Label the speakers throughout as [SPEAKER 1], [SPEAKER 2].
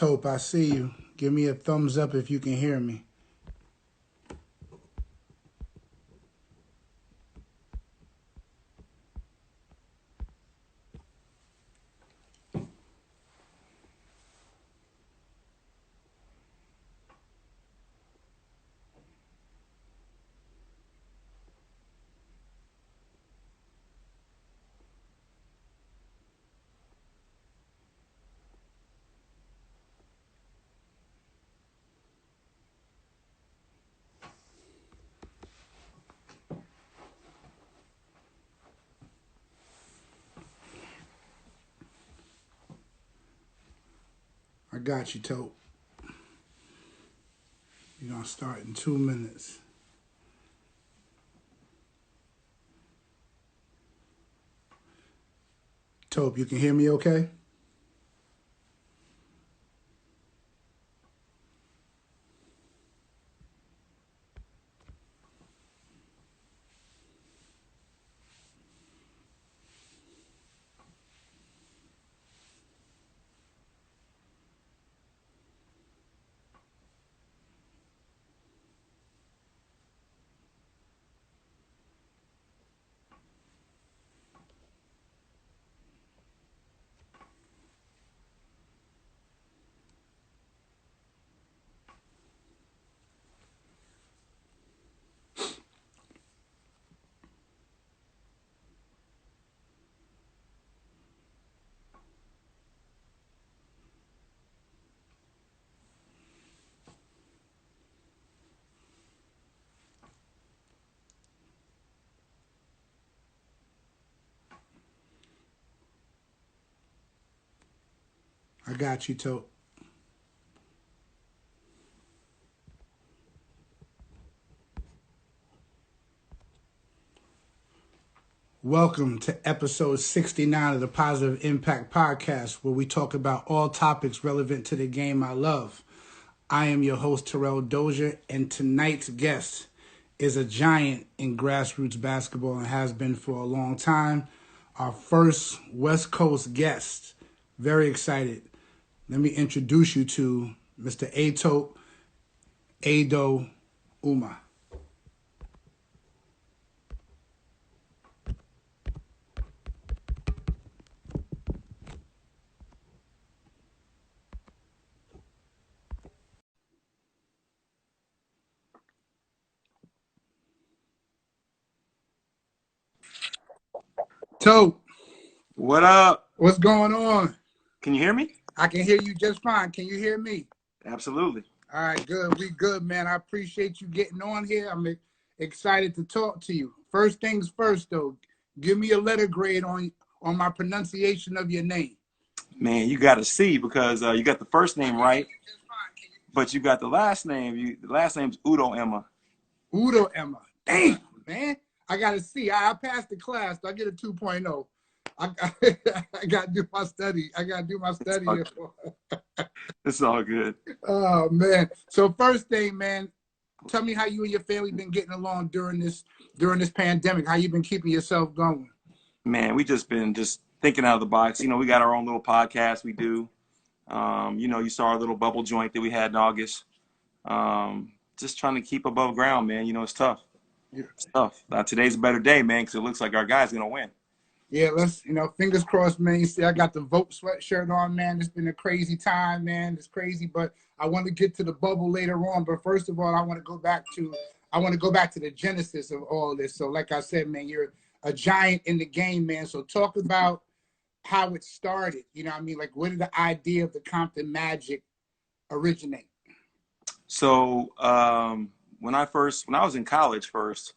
[SPEAKER 1] Tope, I see you. Give me a thumbs up if you can hear me. I got you, Tope. You're going to start in 2 minutes. Tope, you can hear me okay? I got you, Tope. Welcome to episode 69 of the Positive Impact Podcast, where we talk about all topics relevant to the game I love. I am your host, Terrell Dozier, and tonight's guest is a giant in grassroots basketball and has been for a long time. Our first West Coast guest. Very excited. Let me introduce you to Mr. Etop Udo-Ema. Tope,
[SPEAKER 2] What up?
[SPEAKER 1] what's going on?
[SPEAKER 2] Can you hear me?
[SPEAKER 1] I can hear you just fine. Can you hear me?
[SPEAKER 2] Absolutely.
[SPEAKER 1] All right, good. We good, man. I appreciate you getting on here. I'm excited to talk to you. First things first, though. Give me a letter grade on my pronunciation of your name.
[SPEAKER 2] Man, you got to see because you got the first name right, but you got the last name. The last name's Udo-Ema.
[SPEAKER 1] Udo-Ema. Damn, man. I got to see. I passed the class. So I get a 2.0. I got to do my study. I got to do my study.
[SPEAKER 2] It's all good.
[SPEAKER 1] Oh, man. So first thing, man, tell me how you and your family been getting along during this pandemic. How you been keeping yourself going?
[SPEAKER 2] Man, we just been thinking out of the box. You know, we got our own little podcast we do. You know, you saw our little bubble joint that we had in August. Just trying to keep above ground, man. You know, it's tough.
[SPEAKER 1] Yeah.
[SPEAKER 2] It's tough. Today's a better day, man, because it looks like our guy's going to win.
[SPEAKER 1] Yeah, let's, fingers crossed, man. You see, I got the Vote sweatshirt on, man. It's been a crazy time, man. It's crazy, but I want to get to the bubble later on. But first of all, I want to go back to the genesis of all this. So like I said, man, you're a giant in the game, man. So talk about how it started. You know what I mean? Like, where did the idea of the Compton Magic originate?
[SPEAKER 2] So when I was in college first,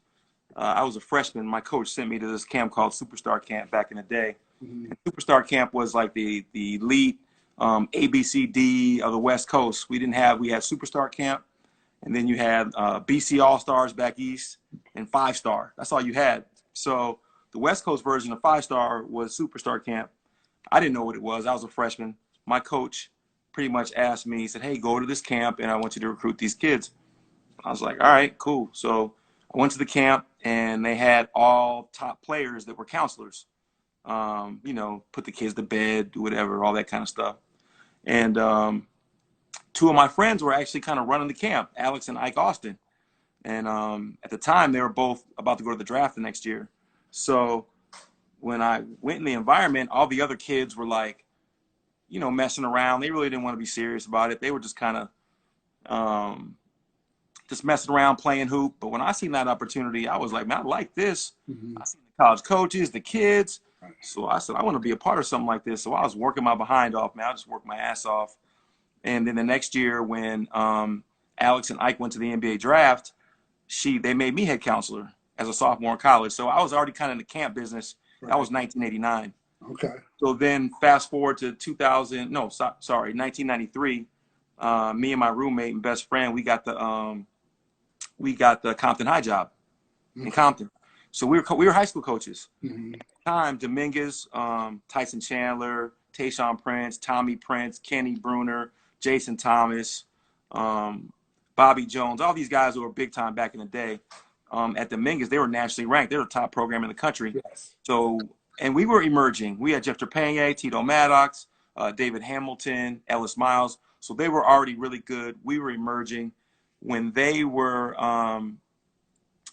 [SPEAKER 2] I was a freshman. My coach sent me to this camp called Superstar Camp back in the day.
[SPEAKER 1] Mm-hmm.
[SPEAKER 2] And Superstar Camp was like the elite ABCD of the West Coast. We had Superstar Camp, and then you had BC All-Stars back east and 5-Star. That's all you had. So the West Coast version of 5-Star was Superstar Camp. I didn't know what it was. I was a freshman. My coach pretty much asked me, he said, hey, go to this camp, and I want you to recruit these kids. I was like, all right, cool. So I went to the camp, and they had all top players that were counselors. You know, put the kids to bed, do whatever, all that kind of stuff. And two of my friends were actually kind of running the camp, Alex and Ike Austin. And at the time, they were both about to go to the draft the next year. So when I went in the environment, all the other kids were like, you know, messing around. They really didn't want to be serious about it. They were just kind of just messing around, playing hoop. But when I seen that opportunity, I was like, man, I like this. I seen the college coaches, the kids. So I said, I want to be a part of something like this. So I was working my behind off, man. I just worked my ass off. And then the next year when Alex and Ike went to the NBA draft, they made me head counselor as a sophomore in college. So I was already kind of in the camp business. That was 1989.
[SPEAKER 1] Okay.
[SPEAKER 2] So then fast forward to 1993. Me and my roommate and best friend, we got the Compton High job in Compton. So we were high school coaches. At the time, Dominguez, Tyson Chandler, Tayshaun Prince, Tommy Prince, Kenny Bruner, Jason Thomas, Bobby Jones, all these guys who were big time back in the day. At Dominguez, they were nationally ranked. They were the top program in the country.
[SPEAKER 1] Yes.
[SPEAKER 2] So, and we were emerging. We had Jeff Trepanier, Tito Maddox, David Hamilton, Ellis Miles. So they were already really good. We were emerging. When they were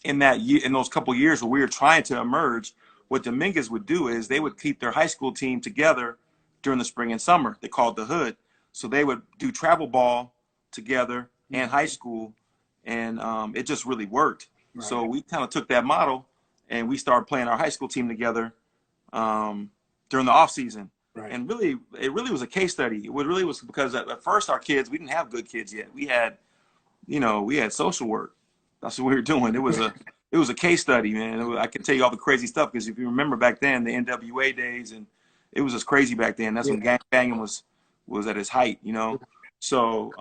[SPEAKER 2] in those couple years where we were trying to emerge, what Dominguez would do is they would keep their high school team together during the spring and summer. They called the hood. So they would do travel ball together and high school, and it just really worked. Right. So we kind of took that model and we started playing our high school team together during the off season. Right. And really, it really was a case study. It really was because at first our kids, we didn't have good kids yet. We had social work. That's what we were doing. It was a case study, man. I can tell you all the crazy stuff because if you remember back then, the NWA days, and it was just crazy back then. That's when gang banging was at its height, you know. So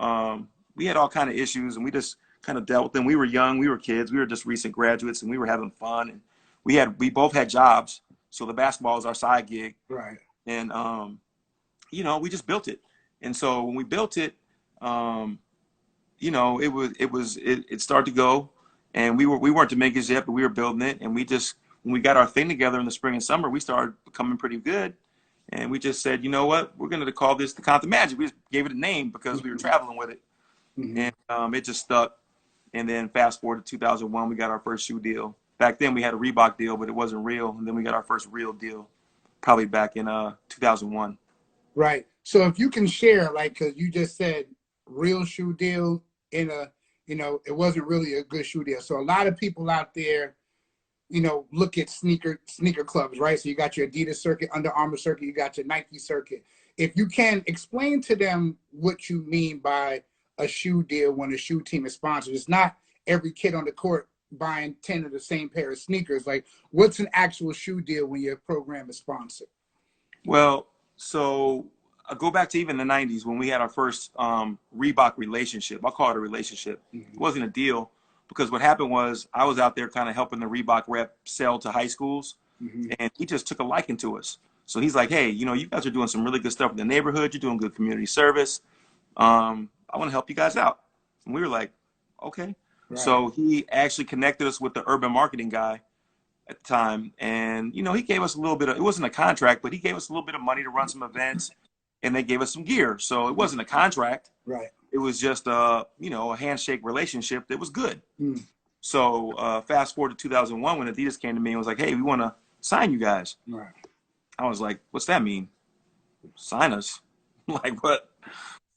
[SPEAKER 2] we had all kind of issues, and we just kind of dealt with them. We were young, we were kids, we were just recent graduates, and we were having fun. And we both had jobs, so the basketball was our side gig. Right. And we just built it. And so when we built it, it started to go, and we weren't Dominguez yet, but we were building it. And when we got our thing together in the spring and summer, we started becoming pretty good. And we just said, you know what, we're going to call this the Compton Magic. We just gave it a name because we were traveling with it. And it just stuck. And then fast forward to 2001, we got our first shoe deal. Back then we had a Reebok deal, but it wasn't real. And then we got our first real deal probably back in 2001.
[SPEAKER 1] Right. So if you can share, like, because you just said real shoe deal it wasn't really a good shoe deal. So a lot of people out there, look at sneaker clubs, right? So you got your Adidas circuit, Under Armour circuit, you got your Nike circuit. If you can explain to them what you mean by a shoe deal when a shoe team is sponsored. It's not every kid on the court buying 10 of the same pair of sneakers. Like, what's an actual shoe deal when your program is sponsored?
[SPEAKER 2] Well, so I go back to even the 90s when we had our first Reebok relationship. I'll call it a relationship. It wasn't a deal because what happened was I was out there kind of helping the Reebok rep sell to high schools, and he just took a liking to us. So he's like, hey, you guys are doing some really good stuff in the neighborhood. You're doing good community service. I want to help you guys out. And we were like, okay. Right. So he actually connected us with the urban marketing guy at the time. And, he gave us a little bit it wasn't a contract, but he gave us a little bit of money to run some events, and they gave us some gear. So it wasn't a contract. Right. It was just a handshake relationship that was good. So fast forward to 2001 when Adidas came to me and was like, hey, we want to sign you guys. Right. I was like, what's that mean? Sign us? Like what?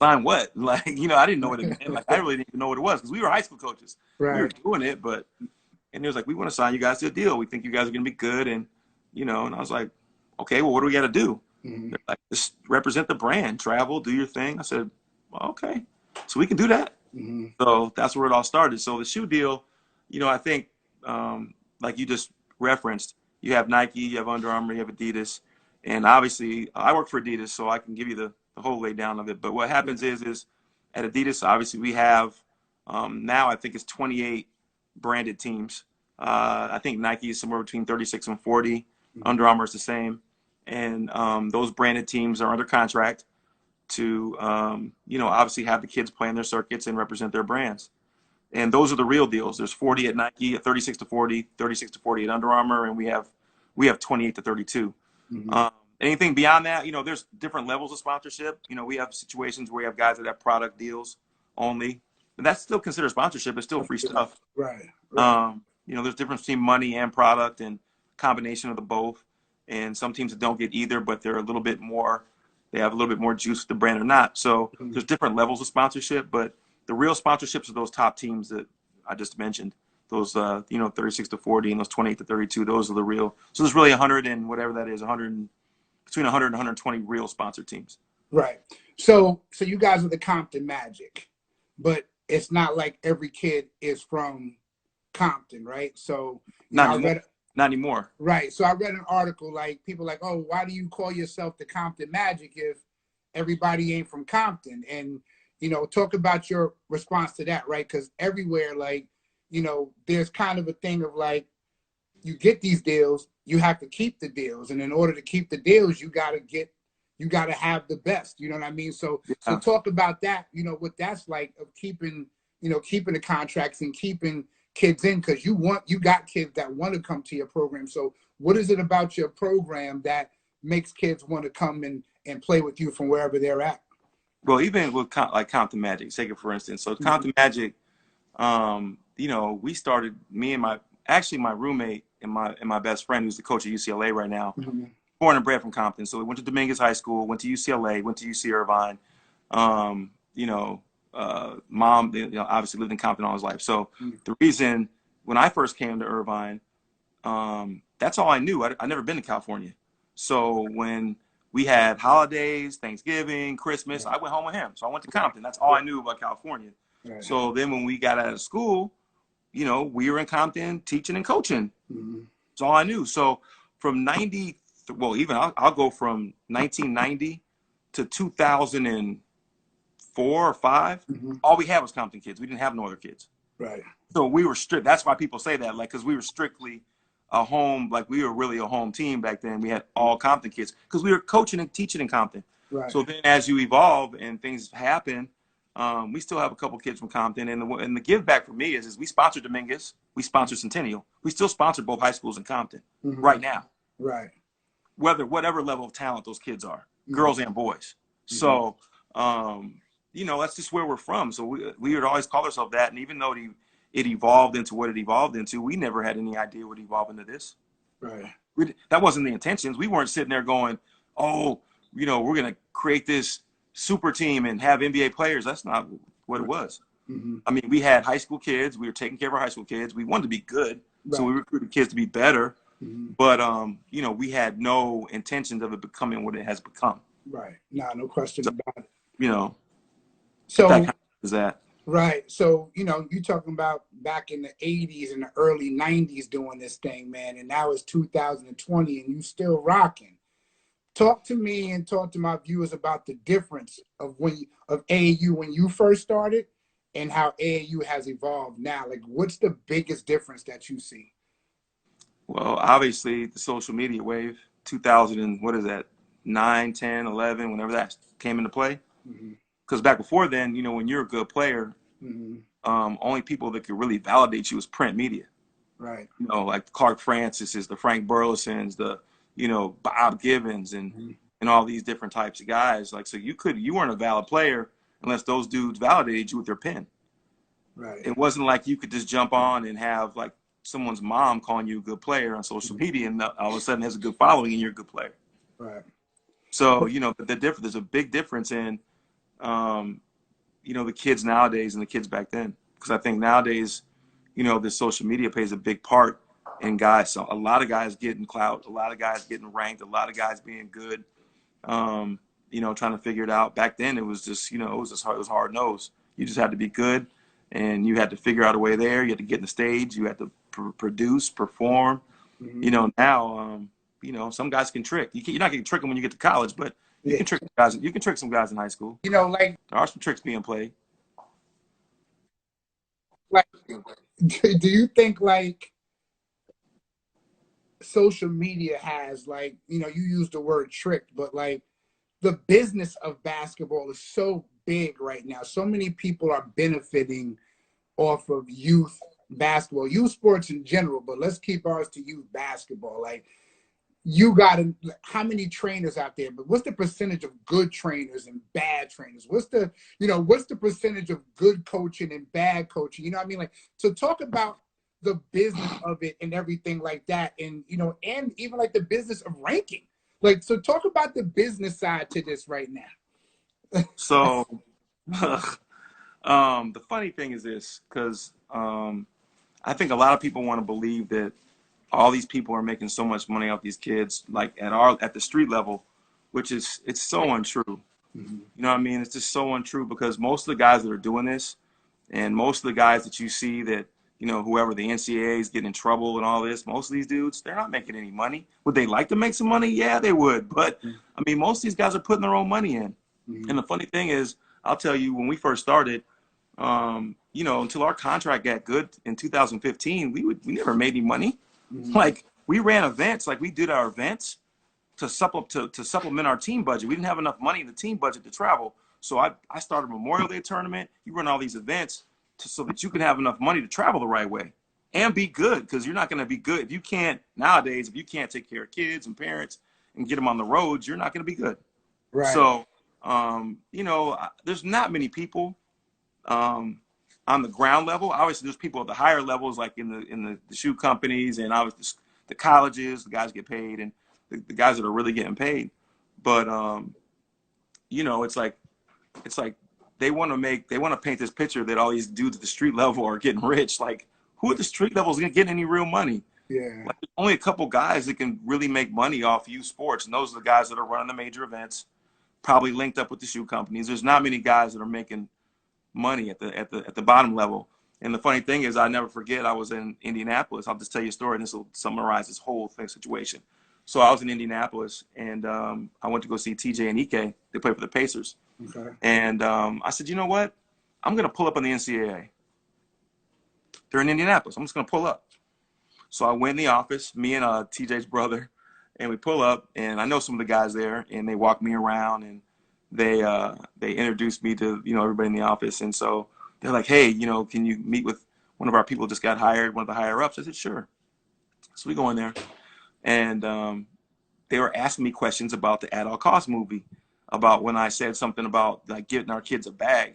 [SPEAKER 2] Sign what? Like, I didn't know what it meant. Like, I really didn't even know what it was because we were high school coaches. Right. We were doing it, and it was like, we want to sign you guys to a deal. We think you guys are going to be good. And, and I was like, okay, well, what do we got to do? They're like, just represent the brand, travel, do your thing. I said, well, okay, so we can do that. So that's where it all started. So the shoe deal, I think, like you just referenced, you have Nike, you have Under Armour, you have Adidas. And obviously, I work for Adidas, so I can give you the whole lay down of it. But what happens is at Adidas, obviously, we have now I think it's 28 branded teams. I think Nike is somewhere between 36 and 40. Under Armour is the same. And those branded teams are under contract to, obviously have the kids play in their circuits and represent their brands. And those are the real deals. There's 40 at Nike, 36 to 40, 36 to 40 at Under Armour, and we have 28 to 32. And anything beyond that, there's different levels of sponsorship. We have situations where you have guys that have product deals only, and that's still considered sponsorship. It's still free stuff.
[SPEAKER 1] Right.
[SPEAKER 2] There's difference between money and product and combination of the both. And some teams that don't get either, but they're a little bit more, they have a little bit more juice to the brand or not. So there's different levels of sponsorship, but the real sponsorships are those top teams that I just mentioned. Those, 36 to 40 and those 28 to 32, those are the real. So there's really 100 and whatever that is, between 100 and 120 real sponsor teams.
[SPEAKER 1] Right. So you guys are the Compton Magic, but it's not like every kid is from Compton, right? So
[SPEAKER 2] not anymore.
[SPEAKER 1] Right. So I read an article like people like, oh, why do you call yourself the Compton Magic if everybody ain't from Compton? And talk about your response to that, right? Because everywhere, like, there's kind of a thing of like, you get these deals, you have to keep the deals, and in order to keep the deals, you gotta have the best. You know what I mean? So talk about that. What that's like of keeping the contracts and keeping kids in, because you got kids that want to come to your program. So what is it about your program that makes kids want to come and play with you from wherever they're at?
[SPEAKER 2] Well, even with like Compton Magic, take it for instance. So Compton Magic, we started, me and my roommate and my best friend, who's the coach at UCLA right now, born and bred from Compton. So we went to Dominguez High School, went to UCLA, went to UC Irvine. Mom, obviously lived in Compton all his life. So the reason when I first came to Irvine, that's all I knew. I'd never been to California. So when we had holidays, Thanksgiving, Christmas, I went home with him. So I went to Compton. That's all I knew about California. Right. So then when we got out of school, we were in Compton teaching and coaching. That's all I knew. So from I'll go from 1990 to 2004 or 5. All we had was Compton kids. We didn't have no other kids.
[SPEAKER 1] Right.
[SPEAKER 2] So we were strict. That's why people say that, like, because we were strictly a home, like we were really a home team back then. We had all Compton kids because we were coaching and teaching in Compton. Right. So then as you evolve and things happen, we still have a couple kids from Compton. And the give back for me is we sponsor Dominguez. We sponsor Centennial. We still sponsor both high schools in Compton right now.
[SPEAKER 1] Right.
[SPEAKER 2] Whatever level of talent those kids are, girls and boys. So, that's just where we're from. So we would always call ourselves that. And even though it evolved into what it evolved into, we never had any idea what evolved into this.
[SPEAKER 1] Right.
[SPEAKER 2] That wasn't the intentions. We weren't sitting there going, oh, we're going to create this super team and have NBA players. That's not what it was. I mean, we had high school kids. We were taking care of our high school kids. We wanted to be good. Right. So we recruited kids to be better. But, we had no intentions of it becoming what it has become.
[SPEAKER 1] Right. No question about it.
[SPEAKER 2] So that kind of is that.
[SPEAKER 1] Right. So, you talking about back in the 80s and the early 90s doing this thing, man, and now it's 2020 and you still rocking. Talk to me and talk to my viewers about the difference of AAU when you first started and how AAU has evolved now. Like, what's the biggest difference that you see?
[SPEAKER 2] Well, obviously the social media wave, 2000 and what is that, 9, 10, 11, whenever that came into play. Because back before then, when you're a good player, only people that could really validate you was print media.
[SPEAKER 1] Right.
[SPEAKER 2] Like Clark Francis, the Frank Burlesons, the Bob Gibbons, and all these different types of guys. Like, so you weren't a valid player unless those dudes validated you with their pen.
[SPEAKER 1] Right.
[SPEAKER 2] It wasn't like you could just jump on and have like someone's mom calling you a good player on social media, and all of a sudden has a good following and you're a good player.
[SPEAKER 1] Right.
[SPEAKER 2] So there's a big difference in the kids nowadays and the kids back then. Because I think nowadays, the social media plays a big part in guys. So a lot of guys getting clout, a lot of guys getting ranked, a lot of guys being good, trying to figure it out. Back then, it was just, it was hard nosed. You just had to be good, and you had to figure out a way there. You had to get in the stage. You had to produce, perform. Now, some guys can trick. You're not going to trick them when you get to college, but you can trick guys. You can trick some guys in high school.
[SPEAKER 1] Like
[SPEAKER 2] there are some tricks being played.
[SPEAKER 1] Like, do you think like social media has like, you use the word tricked, but like the business of basketball is so big right now. So many people are benefiting off of youth basketball, youth sports in general, but let's keep ours to youth basketball. Like, you got how many trainers out there, but what's the percentage of good trainers and bad trainers? What's the percentage of good coaching and bad coaching? You know what I mean? Like, so talk about the business of it and everything like that. And, and even like the business of ranking. Like, so talk about the business side to this right now.
[SPEAKER 2] So, the funny thing is this, because I think a lot of people want to believe that all these people are making so much money off these kids, like at the street level, which it's so untrue.
[SPEAKER 1] Mm-hmm.
[SPEAKER 2] You know what I mean? It's just so untrue, because most of the guys that are doing this, and most of the guys that you see that, whoever the NCAA is getting in trouble and all this, most of these dudes, they're not making any money. Would they like to make some money? Yeah, they would. But I mean, most of these guys are putting their own money in.
[SPEAKER 1] Mm-hmm.
[SPEAKER 2] And the funny thing is, I'll tell you, when we first started, until our contract got good in 2015, we never made any money. Mm-hmm. Like, we ran events, like we did our events to supplement our team budget. We didn't have enough money in the team budget to travel. So I started a Memorial Day tournament. You run all these events so that you can have enough money to travel the right way and be good, because you're not going to be good if you can't take care of kids and parents and get them on the roads. You're not going to be good.
[SPEAKER 1] Right.
[SPEAKER 2] So, there's not many people on the ground level. Obviously, there's people at the higher levels, like in the shoe companies, and obviously the colleges. The guys get paid, and the guys that are really getting paid. But it's like they want to paint this picture that all these dudes at the street level are getting rich. Like, who at the street level is going to get any real money?
[SPEAKER 1] Yeah.
[SPEAKER 2] Like, there's only a couple guys that can really make money off youth sports, and those are the guys that are running the major events, probably linked up with the shoe companies. There's not many guys that are making money at the bottom level. And the funny thing is, I never forget, I was in Indianapolis. I'll just tell you a story, and this will summarize this whole situation. So I was in Indianapolis, and I went to go see TJ and Ike. They play for the Pacers.
[SPEAKER 1] Okay.
[SPEAKER 2] And I said, you know what? I'm going to pull up on the NCAA. They're in Indianapolis. I'm just going to pull up. So I went in the office, me and TJ's brother, and we pull up. And I know some of the guys there, and they walk me around, and they introduced me to, everybody in the office. And so they're like, hey, can you meet with one of our people just got hired, one of the higher ups? I said, sure. So we go in there, and they were asking me questions about the At All Costs movie, about when I said something about like getting our kids a bag.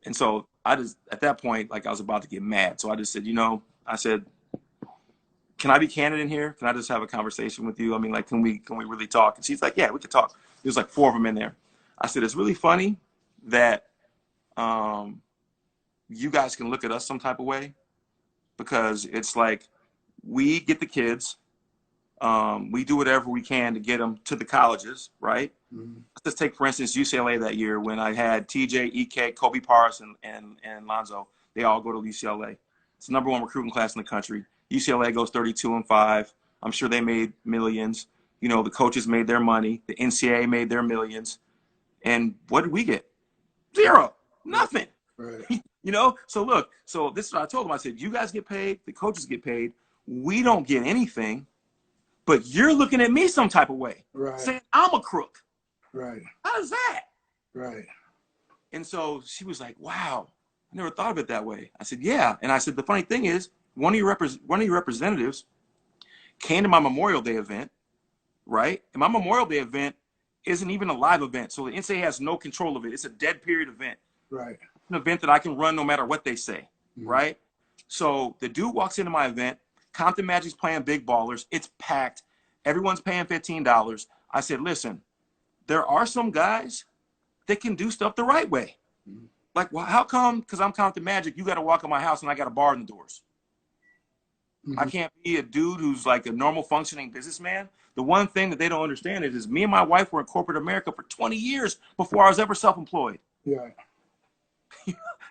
[SPEAKER 2] And so I just, at that point, like, I was about to get mad. So I just said, I said, can I be candid in here? Can I just have a conversation with you? I mean, like, can we really talk? And she's like, yeah, we could talk. There's like 4 of them in there. I said, it's really funny that you guys can look at us some type of way, because it's like, we get the kids, we do whatever we can to get them to the colleges, right? Mm-hmm. Let's take, for instance, UCLA that year when I had TJ, Ike, Kobe Paris, and Lonzo. They all go to UCLA. It's the #1 recruiting class in the country. UCLA goes 32-5. I'm sure they made millions. The coaches made their money. The NCAA made their millions. And what did we get? Zero. Nothing. Right. So look, so this is what I told them. I said, you guys get paid. The coaches get paid. We don't get anything. But you're looking at me some type of way, right, saying I'm a crook.
[SPEAKER 1] Right.
[SPEAKER 2] How is that?
[SPEAKER 1] Right.
[SPEAKER 2] And so she was like, wow, I never thought of it that way. I said, yeah. And I said, the funny thing is, one of your representatives came to my Memorial Day event, right? And my Memorial Day event isn't even a live event. So the NCAA has no control of it. It's a dead period event.
[SPEAKER 1] Right.
[SPEAKER 2] An event that I can run no matter what they say, right? So the dude walks into my event. Compton Magic's playing big ballers. It's packed. Everyone's paying $15. I said, listen, there are some guys that can do stuff the right way. Mm-hmm. Like, well, how come, because I'm Compton Magic, you got to walk in my house and I got a bar in the doors? Mm-hmm. I can't be a dude who's like a normal functioning businessman. The one thing that they don't understand is me and my wife were in corporate America for 20 years before I was ever self-employed.
[SPEAKER 1] Yeah.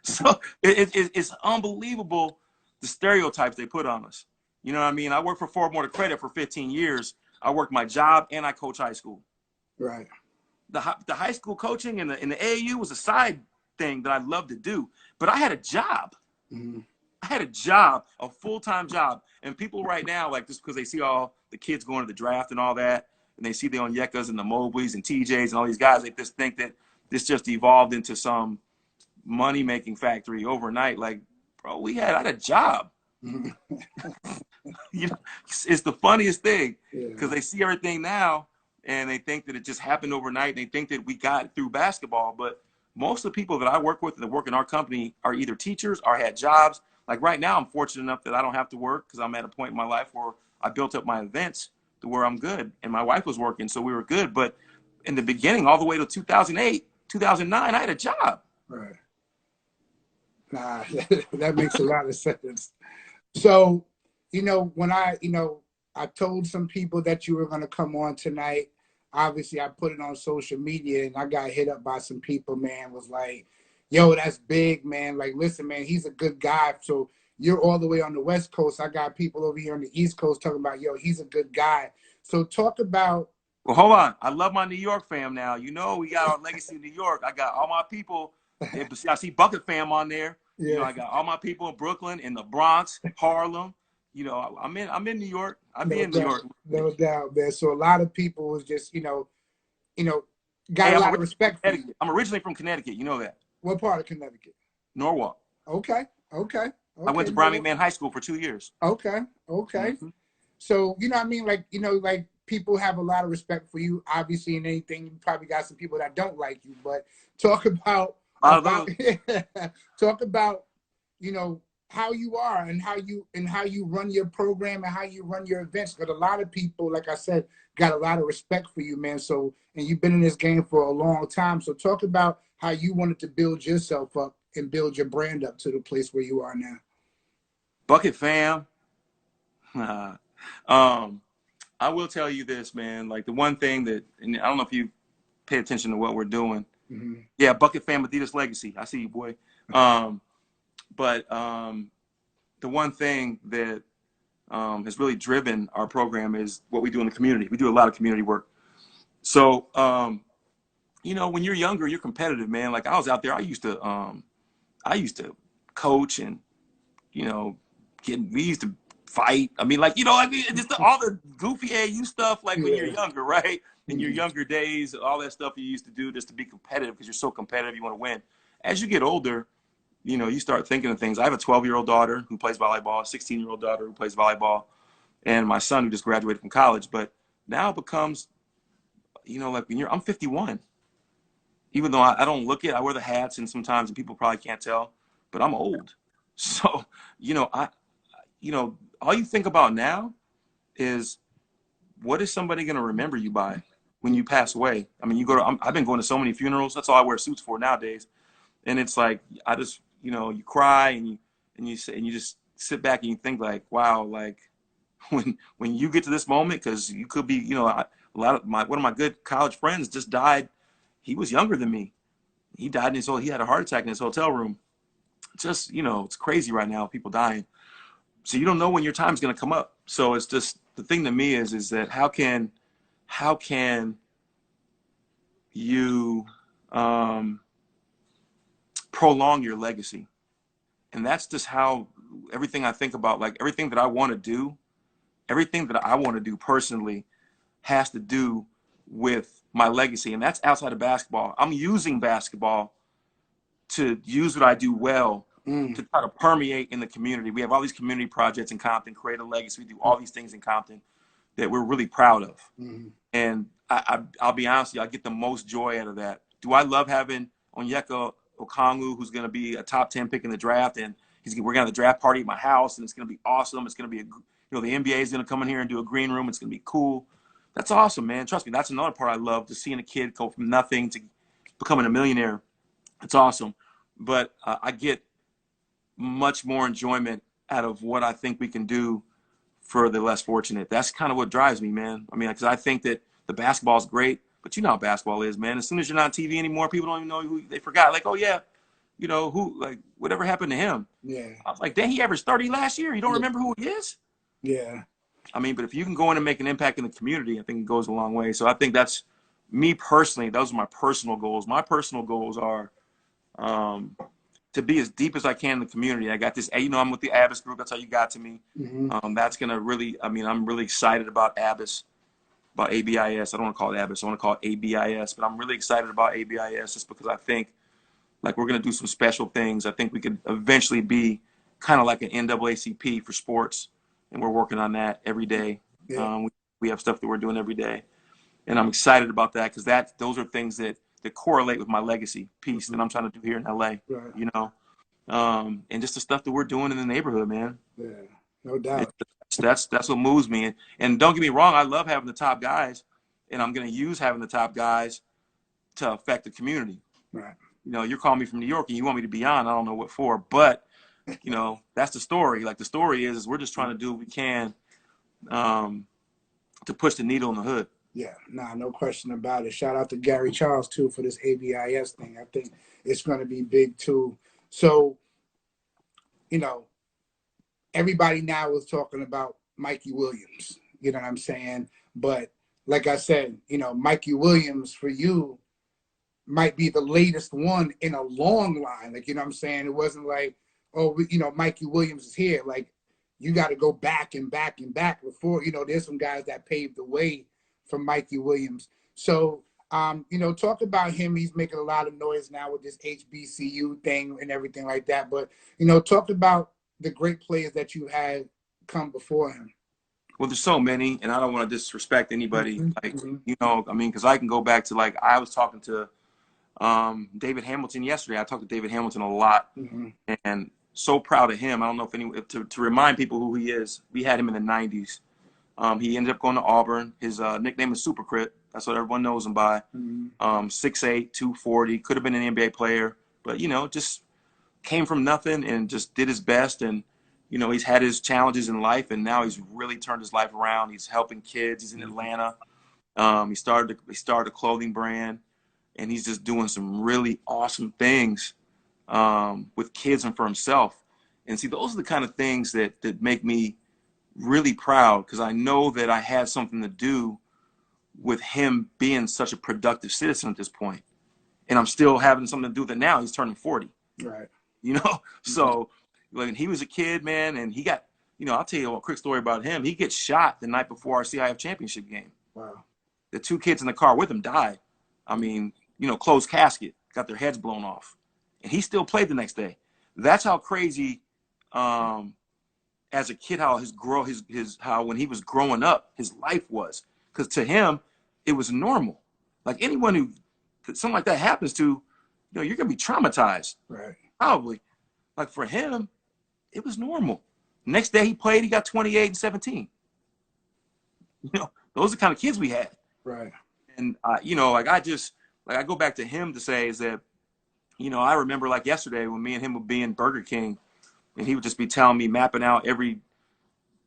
[SPEAKER 2] So it's unbelievable the stereotypes they put on us. You know what I mean? I worked for Ford Motor Credit for 15 years. I worked my job and I coach high school.
[SPEAKER 1] Right.
[SPEAKER 2] The high school coaching and the AAU was a side thing that I loved to do, but I had a job. Mm-hmm. I had a job, a full-time job. And people right now, like, just because they see all the kids going to the draft and all that, and they see the Onyekas and the Mobleys and TJs and all these guys, they just think that this just evolved into some money-making factory overnight. Like, bro, I had a job. You know, it's the funniest thing because
[SPEAKER 1] Yeah.
[SPEAKER 2] they see everything now and they think that it just happened overnight. They think that we got it through basketball, but most of the people that I work with that work in our company are either teachers or had jobs. Like right now, I'm fortunate enough that I don't have to work because I'm at a point in my life where I built up my events to where I'm good, and my wife was working, so we were good. But in the beginning, all the way to 2008, 2009, I had a job.
[SPEAKER 1] Right. Nah, that makes a lot of sense. So, when I told some people that you were going to come on tonight. Obviously, I put it on social media and I got hit up by some people, man, was like, yo, that's big, man. Like, listen, man, he's a good guy. So you're all the way on the West Coast. I got people over here on the East Coast talking about, yo, he's a good guy. So talk about.
[SPEAKER 2] Well, hold on. I love my New York fam now. You know, we got our legacy in New York. I got all my people. I see Bucket fam on there. You know,
[SPEAKER 1] Yeah,
[SPEAKER 2] I got all my people in Brooklyn, in the Bronx, Harlem. You know, I'm in New York. I be
[SPEAKER 1] no
[SPEAKER 2] in New
[SPEAKER 1] doubt,
[SPEAKER 2] York.
[SPEAKER 1] no doubt, man. So a lot of people was just, got
[SPEAKER 2] Hey,
[SPEAKER 1] a
[SPEAKER 2] I'm
[SPEAKER 1] lot of
[SPEAKER 2] originally from
[SPEAKER 1] respect for you.
[SPEAKER 2] Connecticut. I'm originally from Connecticut. You know that.
[SPEAKER 1] What part of Connecticut?
[SPEAKER 2] Norwalk.
[SPEAKER 1] Okay, okay,
[SPEAKER 2] I went
[SPEAKER 1] okay,
[SPEAKER 2] to
[SPEAKER 1] no,
[SPEAKER 2] Brian McMahon High School for 2 years.
[SPEAKER 1] okay, okay.
[SPEAKER 2] Mm-hmm.
[SPEAKER 1] So, you know what I mean? Like, like people have a lot of respect for you. Obviously, in anything, you probably got some people that don't like you, but talk about,
[SPEAKER 2] A lot of those.
[SPEAKER 1] talk about, how you are and how you run your program and how you run your events. But a lot of people, like I said, got a lot of respect for you, man. So, and you've been in this game for a long time. So talk about how you wanted to build yourself up and build your brand up to the place where you are now.
[SPEAKER 2] Bucket fam. um, I will tell you this, man. Like the one thing that, and I don't know if you pay attention to what we're doing.
[SPEAKER 1] Mm-hmm.
[SPEAKER 2] Yeah, Bucket fam, Adidas legacy. I see you, boy. But the one thing that has really driven our program is what we do in the community. We do a lot of community work. So, when you're younger, you're competitive, man. Like I was out there, I used to coach and, we used to fight. I mean, just all the goofy AU stuff, like when you're
[SPEAKER 1] Yeah.
[SPEAKER 2] younger, right? In your
[SPEAKER 1] Mm-hmm.
[SPEAKER 2] younger days, all that stuff you used to do just to be competitive because you're so competitive, you want to win. As you get older, you start thinking of things. I have a 12-year-old daughter who plays volleyball, a 16-year-old daughter who plays volleyball, and my son who just graduated from college. But now it becomes, like I'm 51. Even though I don't look it, I wear the hats, and sometimes people probably can't tell, but I'm old. So, all you think about now is what is somebody going to remember you by when you pass away? I mean, I've been going to so many funerals. That's all I wear suits for nowadays. And it's like, I just, you cry and you just sit back and you think like, wow, like when you get to this moment, cause you could be, one of my good college friends just died. He was younger than me. He died he had a heart attack in his hotel room. Just, it's crazy right now, people dying. So you don't know when your time's going to come up. So it's just, the thing to me is that how can you prolong your legacy? And that's just how everything I think about, like everything that I want to do personally has to do with my legacy. And that's outside of basketball. I'm using basketball to use what I do well to try to permeate in the community. We have all these community projects in Compton, create a legacy. We do all these things in Compton that we're really proud of.
[SPEAKER 1] Mm-hmm.
[SPEAKER 2] And I'll be honest with you, I get the most joy out of that. Do I love having Onyeka Okongwu, who's going to be a top 10 pick in the draft, and we're going to have a draft party at my house, and it's going to be awesome. It's going to be the NBA is going to come in here and do a green room. It's going to be cool. That's awesome, man. Trust me, that's another part I love, just seeing a kid go from nothing to becoming a millionaire. It's awesome. But I get much more enjoyment out of what I think we can do for the less fortunate. That's kind of what drives me, man. I mean, because I think that the basketball is great, but you know how basketball is, man. As soon as you're not on TV anymore, people don't even know who they forgot. Like, oh yeah, whatever happened to him?
[SPEAKER 1] Yeah.
[SPEAKER 2] I was like, dang, he averaged 30 last year. You don't remember who he is?
[SPEAKER 1] Yeah.
[SPEAKER 2] I mean, but if you can go in and make an impact in the community, I think it goes a long way. So I think that's me personally. Those are my personal goals. My personal goals are to be as deep as I can in the community. I got this, I'm with the Abbas group. That's how you got to me.
[SPEAKER 1] Mm-hmm.
[SPEAKER 2] That's going to really, I'm really excited about Abbas, about ABIS. I don't want to call it Abbas. I want to call it ABIS, but I'm really excited about ABIS just because I think like we're going to do some special things. I think we could eventually be kind of like an NAACP for sports. and we're working on that every day.
[SPEAKER 1] Yeah.
[SPEAKER 2] We have stuff that we're doing every day, and I'm excited about that because those are things that correlate with my legacy piece that I'm trying to do here in LA.
[SPEAKER 1] Right.
[SPEAKER 2] You know, and just the stuff that we're doing in the neighborhood, man.
[SPEAKER 1] Yeah, no doubt.
[SPEAKER 2] That's what moves me. And don't get me wrong, I love having the top guys, and I'm going to use having the top guys to affect the community.
[SPEAKER 1] Right.
[SPEAKER 2] You know, you're calling me from New York and you want me to be on. I don't know what for, but you know, that's the story. Like the story is we're just trying to do what we can to push the needle in the hood.
[SPEAKER 1] Yeah, nah, no question about it. Shout out to Gary Charles too for this ABIS thing. I think it's going to be big too. So, you know, everybody now is talking about Mikey WIlliams. You know what I'm saying? But like I said, you know, Mikey WIlliams for you might be the latest one in a long line. Like, you know what I'm saying? It wasn't like, oh, you know, Mikey WIlliams is here. Like, you got to go back and back and back before, you know, there's some guys that paved the way for Mikey WIlliams. So, you know, talk about him. He's making a lot of noise now with this HBCU thing and everything like that. But, you know, talk about the great players that you had come before him.
[SPEAKER 2] Well, there's so many, and I don't want to disrespect anybody.
[SPEAKER 1] Mm-hmm.
[SPEAKER 2] Like,
[SPEAKER 1] Mm-hmm.
[SPEAKER 2] you know, I mean, because I can go back to, like, I was talking to David Hamilton yesterday. I talked to David Hamilton a lot,
[SPEAKER 1] Mm-hmm.
[SPEAKER 2] and so proud of him. I don't know if anyone, to remind people who he is, we had him in the 90s. He ended up going to Auburn. His nickname is Super Crit. That's what everyone knows him by.
[SPEAKER 1] Mm-hmm.
[SPEAKER 2] 6'8", 240. Could have been an NBA player, but, you know, just came from nothing and just did his best. And, you know, he's had his challenges in life, and now he's really turned his life around. He's helping kids. He's in Atlanta. He started a clothing brand, and he's just doing some really awesome things with kids and for himself. And see, those are the kind of things that make me really proud, because I know that I had something to do with him being such a productive citizen at this point. And I'm still having something to do with it now. He's turning 40.
[SPEAKER 1] Right.
[SPEAKER 2] You know? So when he was a kid, man, and he got, you know, I'll tell you a quick story about him. He gets shot the night before our CIF championship game.
[SPEAKER 1] Wow.
[SPEAKER 2] The two kids in the car with him died. I mean, you know, closed casket, got their heads blown off. And he still played the next day. That's how crazy as a kid, how how when he was growing up, his life was. Because to him, it was normal. Like anyone who something like that happens to, you know, you're gonna be traumatized.
[SPEAKER 1] Right.
[SPEAKER 2] Probably. Like for him, it was normal. Next day he played, he got 28 and 17. You know, those are the kind of kids we had.
[SPEAKER 1] Right.
[SPEAKER 2] And you know, like I go back to him to say is that, you know, I remember like yesterday when me and him would be in Burger King, and he would just be telling me, mapping out every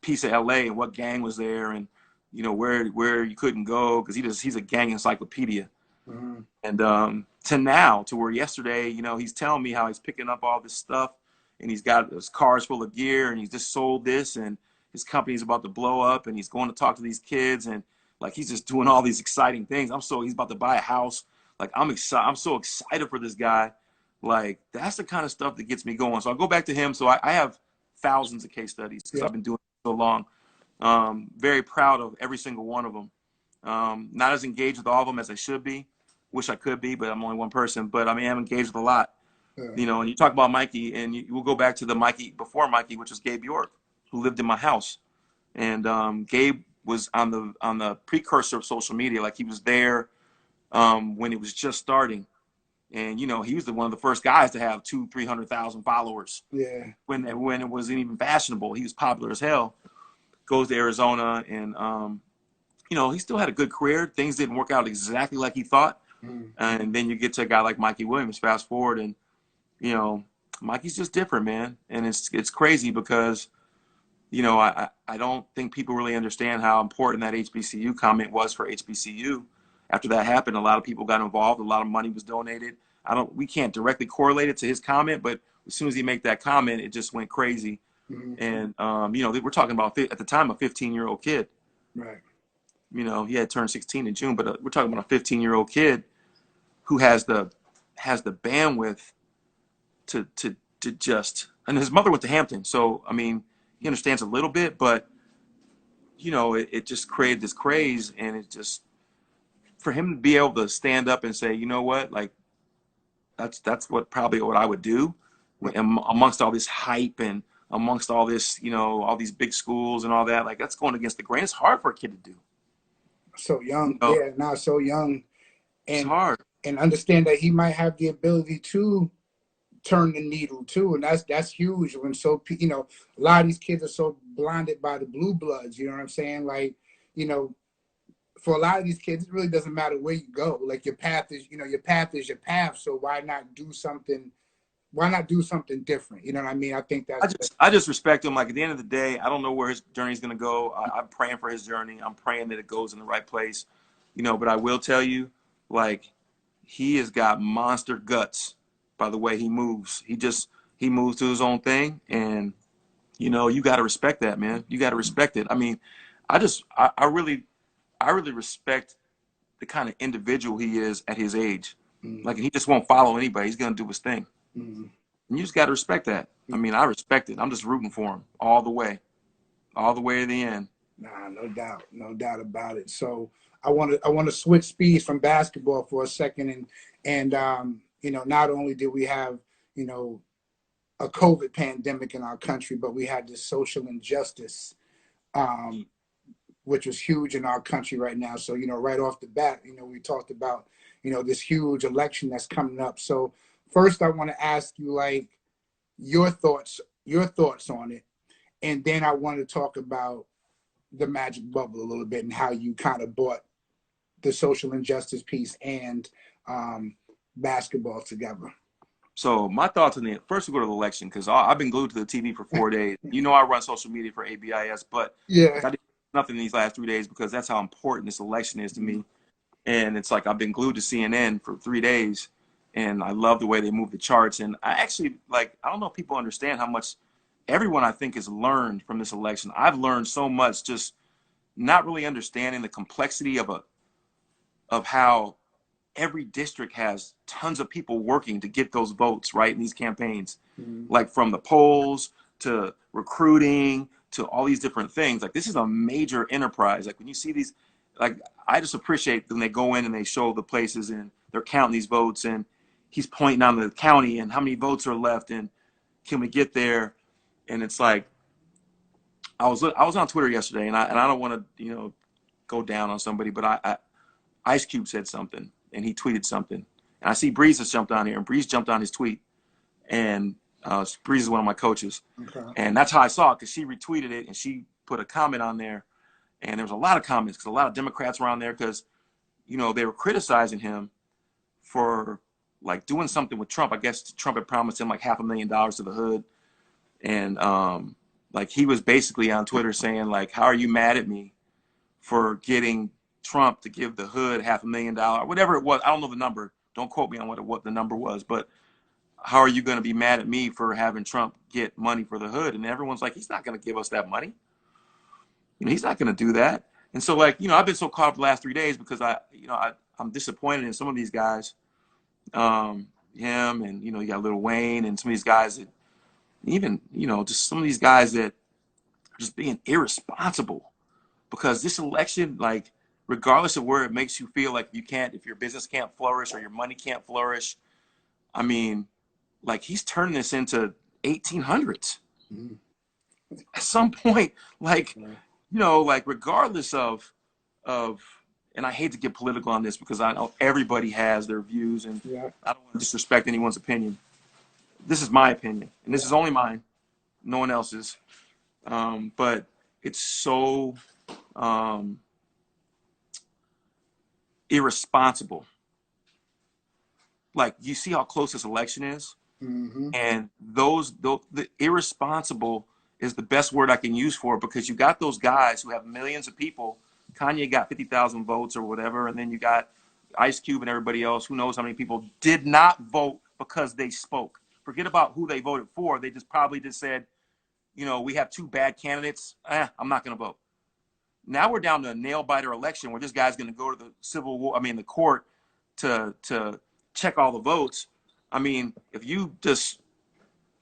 [SPEAKER 2] piece of LA and what gang was there, and you know where you couldn't go, because he's a gang encyclopedia.
[SPEAKER 1] Mm-hmm.
[SPEAKER 2] And to now, to where yesterday, you know, he's telling me how he's picking up all this stuff, and he's got his cars full of gear, and he's just sold this, and his company's about to blow up, and he's going to talk to these kids, and like he's just doing all these exciting things. He's about to buy a house. Like I'm excited. I'm so excited for this guy. Like that's the kind of stuff that gets me going. So I'll go back to him. So I have thousands of case studies because I've been doing it so long. Very proud of every single one of them. Not as engaged with all of them as I should be. Wish I could be, but I'm only one person. But I mean, I'm engaged with a lot. Yeah. You know, and you talk about Mikey, and we'll go back to the Mikey before Mikey, which was Gabe York, who lived in my house. And Gabe was on the precursor of social media. Like he was there when it was just starting. And, you know, he was one of the first guys to have 200,000-300,000 followers.
[SPEAKER 1] Yeah. When
[SPEAKER 2] it wasn't even fashionable. He was popular as hell. Goes to Arizona, and, you know, he still had a good career. Things didn't work out exactly like he thought. Mm. And then you get to a guy like Mikey WIlliams, fast forward, and, you know, Mikey's just different, man. And it's crazy because, you know, I don't think people really understand how important that HBCU comment was for HBCU. After that happened, a lot of people got involved. A lot of money was donated. We can't directly correlate it to his comment, but as soon as he made that comment, it just went crazy. Mm-hmm. And, you know, we're talking about, at the time, a 15-year-old kid. Right. You know, he had turned 16 in June, but we're talking about a 15-year-old kid who has the bandwidth to just, and his mother went to Hampton. So, I mean, he understands a little bit, but, you know, it just created this craze, and it just, for him to be able to stand up and say, you know what, like, that's probably what I would do amongst all this hype and amongst all this, all these big schools and all that. Like, that's going against the grain. It's hard for a kid to do.
[SPEAKER 1] So young,
[SPEAKER 2] You know,
[SPEAKER 1] yeah, not so young,
[SPEAKER 2] it's
[SPEAKER 1] and
[SPEAKER 2] hard.
[SPEAKER 1] understand that he might have the ability to turn the needle too, and that's huge. When a lot of these kids are so blinded by the blue bloods. You know what I'm saying? Like, for a lot of these kids, it really doesn't matter where you go. Like, your path is your path. So why not do something? Why not do something different? You know what I mean? I think
[SPEAKER 2] I just respect him. Like, at the end of the day, I don't know where his journey is going to go. I'm praying for his journey. I'm praying that it goes in the right place. But I will tell you, like, he has got monster guts by the way he moves. He moves to his own thing, and you got to respect that, man. You got to respect it. I mean, I really respect the kind of individual he is at his age. Like, he just won't follow anybody. He's going to do his thing. And you just got to respect that. I mean, I respect it. I'm just rooting for him all the way to the end.
[SPEAKER 1] Nah, no doubt about it. So I want to switch speeds from basketball for a second, and not only did we have a COVID pandemic in our country, but we had this social injustice, which was huge in our country right now. So right off the bat, we talked about this huge election that's coming up. So first, I want to ask you, like, your thoughts on it, and then I want to talk about the Magic bubble a little bit and how you kind of brought the social injustice piece and basketball together.
[SPEAKER 2] So my thoughts on it. First, we go to the election, because I've been glued to the TV for 4 days. I run social media for ABIS, but
[SPEAKER 1] Yeah.
[SPEAKER 2] I did nothing these last 3 days because that's how important this election is to me. And it's like I've been glued to CNN for 3 days, and I love the way they move the charts. And I actually, like, I don't know if people understand how much everyone, I think, has learned from this election. I've learned so much, just not really understanding the complexity of how every district has tons of people working to get those votes right in these campaigns. Like, from the polls to recruiting to all these different things. Like, this is a major enterprise. Like, when you see these, like, I just appreciate when they go in and they show the places and they're counting these votes, and he's pointing on the county and how many votes are left and can we get there. And it's like, I was on Twitter yesterday, and I don't want to go down on somebody, but I Ice Cube said something, and he tweeted something, and I see Breeze has jumped on here, and Breeze jumped on his tweet, and Breeze is one of my coaches, and that's how I saw it, because she retweeted it and she put a comment on there, and there was a lot of comments because a lot of Democrats were on there because they were criticizing him for, like, doing something with Trump. I guess Trump had promised him like $500,000 to the hood, and like, he was basically on Twitter saying, like, how are you mad at me for getting Trump to give the hood $500,000, whatever it was. I don't know the number. Don't quote me on what the number was, but how are you going to be mad at me for having Trump get money for the hood? And everyone's like, he's not going to give us that money. He's not going to do that. And so, like, I've been so caught up the last 3 days because I'm disappointed in some of these guys, him, and, you got Lil Wayne and some of these guys that even, just some of these guys that are just being irresponsible, because this election, like, regardless of where it makes you feel like if your business can't flourish or your money can't flourish, I mean, like, he's turning this into 1800s. At some point, like, like, regardless of, and I hate to get political on this because I know everybody has their views, and I don't want to disrespect anyone's opinion. This is my opinion, and this is only mine, no one else's. But it's so irresponsible. Like, you see how close this election is, and the irresponsible is the best word I can use for it, because you got those guys who have millions of people. Kanye got 50,000 votes or whatever, and then you got Ice Cube and everybody else. Who knows how many people did not vote because they spoke. Forget about who they voted for. They probably said, we have two bad candidates. I'm not going to vote. Now we're down to a nail-biter election where this guy's going to go to the court to check all the votes. I mean, if you just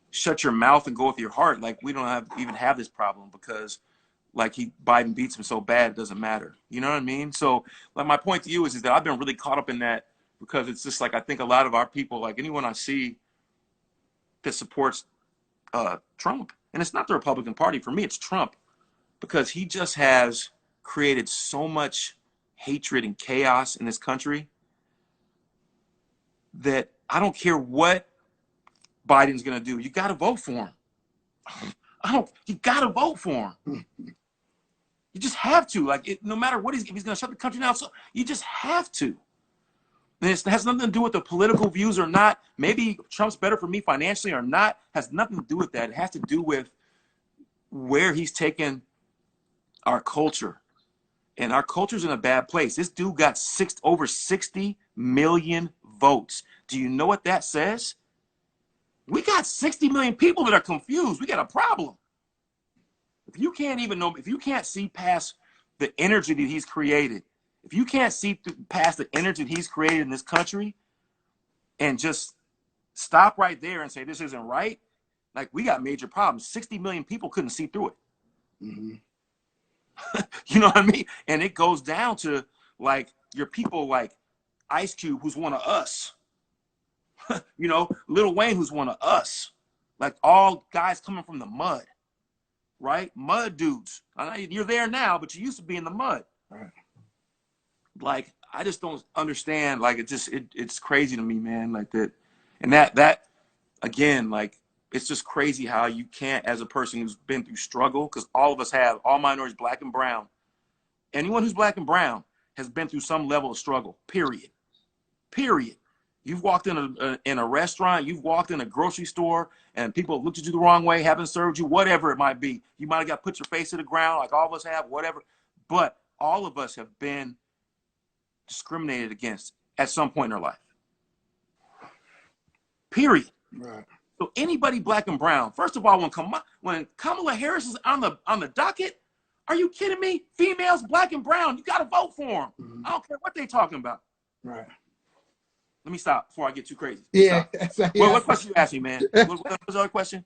[SPEAKER 2] shut your mouth and go with your heart, like, we don't even have this problem, because, like, Biden beats him so bad it doesn't matter. You know what I mean? So, like, my point to you is that I've been really caught up in that, because it's just like, I think a lot of our people, like, anyone I see that supports Trump, And it's not the Republican Party. For me, it's Trump, because he just has created so much hatred and chaos in this country that I don't care what Biden's going to do. You got to vote for him. You got to vote for him. You just have to. Like, no matter what if he's going to shut the country down, so you just have to. And it has nothing to do with the political views or not. Maybe Trump's better for me financially or not. Has nothing to do with that. It has to do with where he's taken our culture. And our culture's in a bad place. This dude got over 60 million votes. Do you know what that says? We got 60 million people that are confused. We got a problem. If you can't see past the energy that he's created, if you can't see past the energy that he's created in this country and just stop right there and say, this isn't right, like, we got major problems. 60 million people couldn't see through it. Mm-hmm. You know what I mean? And it goes down to, like, your people like Ice Cube, who's one of us. You know, Lil Wayne, who's one of us. Like, all guys coming from the mud, right? Mud dudes. I know you're there now, but you used to be in the mud. Right. Like, I just don't understand. Like, it's crazy to me, man. Like that, and that again, like, it's just crazy how you can't, as a person who's been through struggle, because all of us have, all minorities, black and brown. Anyone who's black and brown has been through some level of struggle. Period. Period. You've walked in a restaurant, you've walked in a grocery store, and people looked at you the wrong way, haven't served you, whatever it might be. You might have got put your face to the ground, like all of us have, whatever. But all of us have been discriminated against at some point in our life. Period. Right. So anybody black and brown, first of all, when Kamala Harris is on the docket, are you kidding me? Females, black and brown, you got to vote for them. Mm-hmm. I don't care what they're talking about. Right. Let me stop before I get too crazy. Yeah. What question you asked me, man? What was the other question?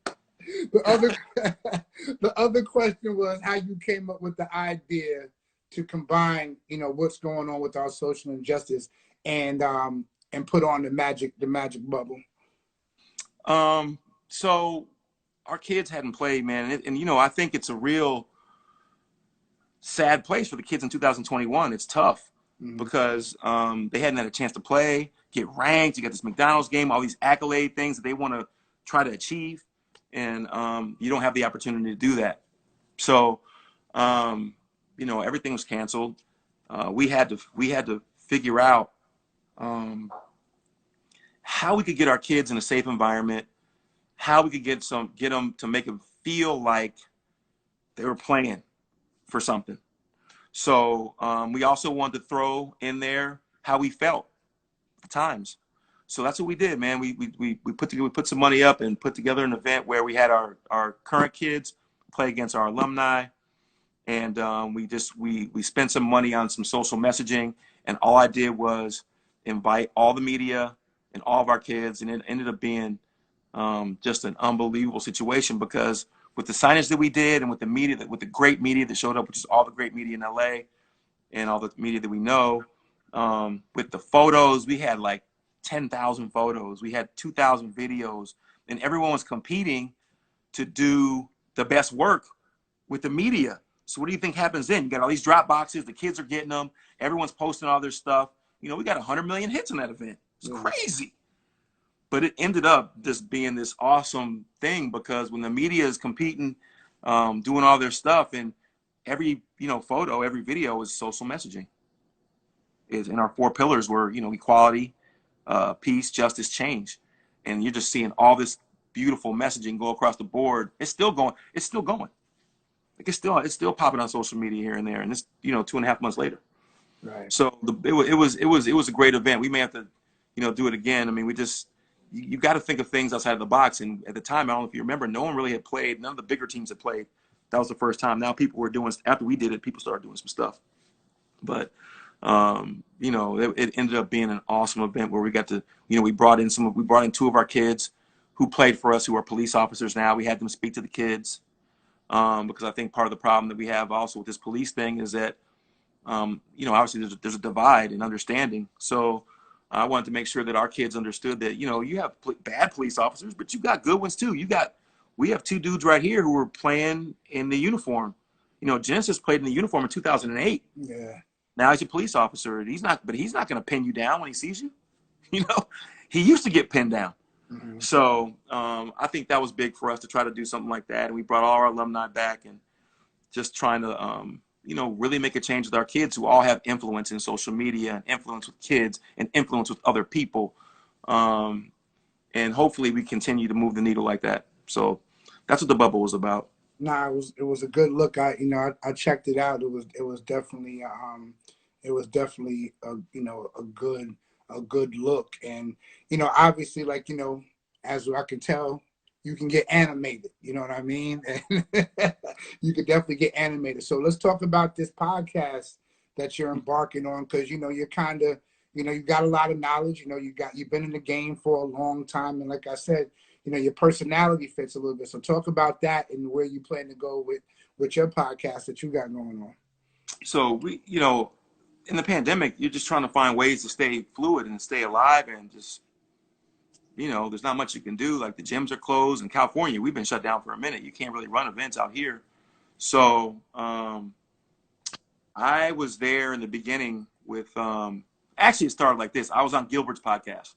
[SPEAKER 1] The other question was how you came up with the idea to combine, you know, what's going on with our social injustice and put on the magic bubble.
[SPEAKER 2] So our kids hadn't played, man, and you know, I think it's a real sad place for the kids in 2021. It's tough. Mm-hmm. Because they hadn't had a chance to play, get ranked. You got this McDonald's game, all these accolade things that they want to try to achieve, and you don't have the opportunity to do that. So, you know, everything was canceled. We had to figure out how we could get our kids in a safe environment, how we could get them to make them feel like they were playing for something. So we also wanted to throw in there how we felt at times. So that's what we did, man. We put some money up and put together an event where we had our current kids play against our alumni, and we spent some money on some social messaging. And all I did was invite all the media and all of our kids, and it ended up being just an unbelievable situation, because with the signage that we did and with the media, with the great media that showed up, which is all the great media in LA and all the media that we know, with the photos, we had like 10,000 photos. We had 2,000 videos, and everyone was competing to do the best work with the media. So what do you think happens then? You got all these drop boxes, the kids are getting them, everyone's posting all their stuff. You know, we got 100 million hits in that event. It's crazy. But it ended up just being this awesome thing, because when the media is competing, doing all their stuff, and every, you know, photo, every video is social messaging. And our 4 pillars were, you know, equality, peace, justice, change. And you're just seeing all this beautiful messaging go across the board. It's still going. Like, it's still popping on social media here and there. And it's, you know, 2.5 months later. Right. So it was a great event. We may have to, you know, do it again. I mean, you got to think of things outside of the box. And at the time, I don't know if you remember, no one really had played. None of the bigger teams had played. That was the first time. Now people were doing, after we did it, people started doing some stuff. But, you know, it ended up being an awesome event where we got to, you know, we brought in 2 of our kids who played for us, who are police officers now. We had them speak to the kids, because I think part of the problem that we have also with this police thing is that, you know, obviously there's a divide in understanding. So I wanted to make sure that our kids understood that, you know, you have bad police officers, but you got good ones too. You got we have two dudes right here who were playing in the uniform. You know, Genesis played in the uniform in 2008.
[SPEAKER 1] Yeah.
[SPEAKER 2] Now he's a police officer. He's not going to pin you down when he sees you. You know, he used to get pinned down.
[SPEAKER 1] Mm-hmm.
[SPEAKER 2] So I think that was big for us to try to do something like that. And we brought all our alumni back and just trying to, you know, really make a change with our kids who all have influence in social media and influence with kids and influence with other people. And hopefully we continue to move the needle like that. So that's what the bubble was about.
[SPEAKER 1] Nah, it was a good look. I checked it out. It was definitely a a good look. And obviously, like, as I can tell, you can get animated. You know what I mean? You could definitely get animated. So let's talk about this podcast that you're embarking on, because you're kind of you got a lot of knowledge. You've been in the game for a long time, and like I said, your personality fits a little bit. So talk about that and where you plan to go with your podcast that you got going on.
[SPEAKER 2] So we, in the pandemic, you're just trying to find ways to stay fluid and stay alive, and just, there's not much you can do. Like the gyms are closed in California. We've been shut down for a minute. You can't really run events out here. So I was there in the beginning with, actually it started like this. I was on Gilbert's podcast.